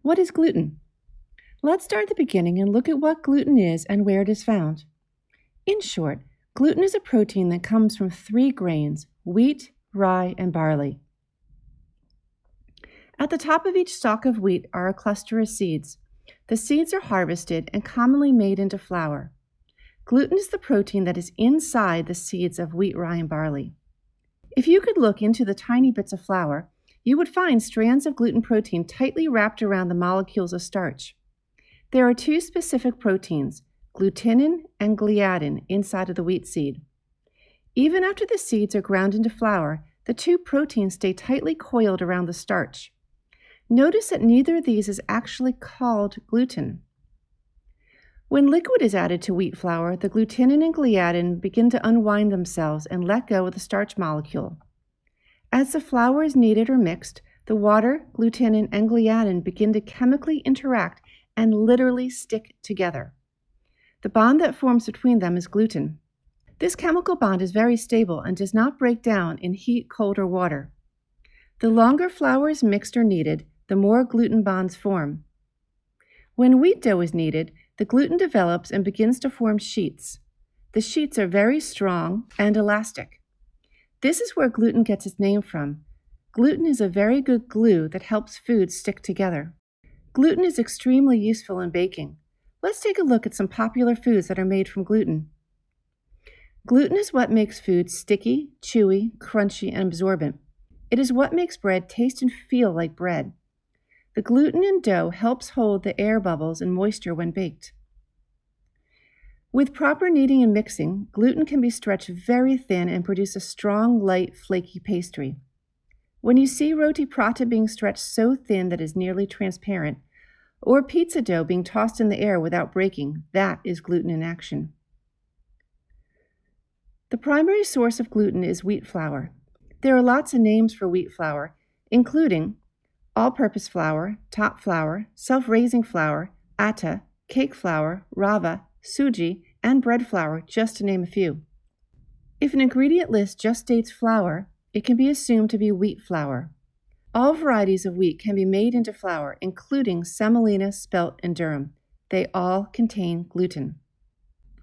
What is gluten? Let's start at the beginning and look at what gluten is and where it is found. In short, gluten is a protein that comes from 3 grains: wheat, rye, and barley. At the top of each stalk of wheat are a cluster of seeds. The seeds are harvested and commonly made into flour. Gluten is the protein that is inside the seeds of wheat, rye, and barley. If you could look into the tiny bits of flour, you would find strands of gluten protein tightly wrapped around the molecules of starch. There are 2 specific proteins, glutenin and gliadin, inside of the wheat seed. Even after the seeds are ground into flour, the 2 proteins stay tightly coiled around the starch. Notice that neither of these is actually called gluten. When liquid is added to wheat flour, the glutenin and gliadin begin to unwind themselves and let go of the starch molecule. As the flour is kneaded or mixed, the water, glutenin, and gliadin begin to chemically interact and literally stick together. The bond that forms between them is gluten. This chemical bond is very stable and does not break down in heat, cold, or water. The longer flour is mixed or kneaded, the more gluten bonds form. When wheat dough is kneaded, the gluten develops and begins to form sheets. The sheets are very strong and elastic. This is where gluten gets its name from. Gluten is a very good glue that helps foods stick together. Gluten is extremely useful in baking. Let's take a look at some popular foods that are made from gluten. Gluten is what makes food sticky, chewy, crunchy, and absorbent. It is what makes bread taste and feel like bread. The gluten in dough helps hold the air bubbles and moisture when baked. With proper kneading and mixing, gluten can be stretched very thin and produce a strong, light, flaky pastry. When you see roti prata being stretched so thin that it is nearly transparent, or pizza dough being tossed in the air without breaking, that is gluten in action. The primary source of gluten is wheat flour. There are lots of names for wheat flour, including all-purpose flour, top flour, self-raising flour, atta, cake flour, rava, suji, and bread flour, just to name a few. If an ingredient list just states flour, it can be assumed to be wheat flour. All varieties of wheat can be made into flour, including semolina, spelt, and durum. They all contain gluten.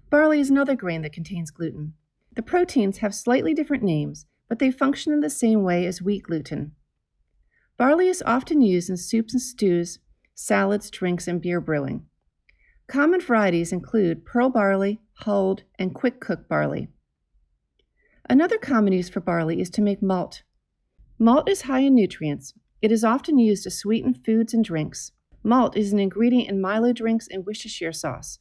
Barley is another grain that contains gluten. The proteins have slightly different names, but they function in the same way as wheat gluten. Barley is often used in soups and stews, salads, drinks, and beer brewing. Common varieties include pearl barley, hulled, and quick cook barley. Another common use for barley is to make malt. Malt is high in nutrients. It is often used to sweeten foods and drinks. Malt is an ingredient in Milo drinks and Worcestershire sauce.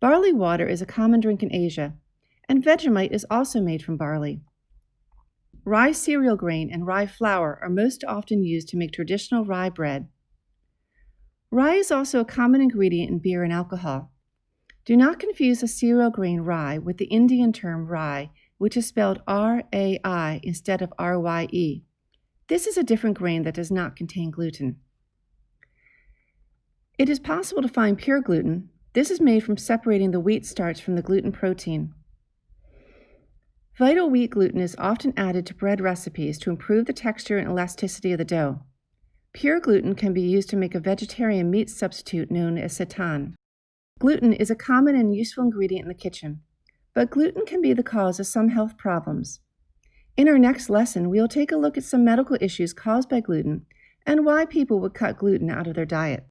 Barley water is a common drink in Asia, and Vegemite is also made from barley. Rye cereal grain and rye flour are most often used to make traditional rye bread. Rye is also a common ingredient in beer and alcohol. Do not confuse the cereal grain rye with the Indian term rye, which is spelled R-A-I instead of R-Y-E. This is a different grain that does not contain gluten. It is possible to find pure gluten. This is made from separating the wheat starch from the gluten protein. Vital wheat gluten is often added to bread recipes to improve the texture and elasticity of the dough. Pure gluten can be used to make a vegetarian meat substitute known as seitan. Gluten is a common and useful ingredient in the kitchen, but gluten can be the cause of some health problems. In our next lesson, we will take a look at some medical issues caused by gluten and why people would cut gluten out of their diet.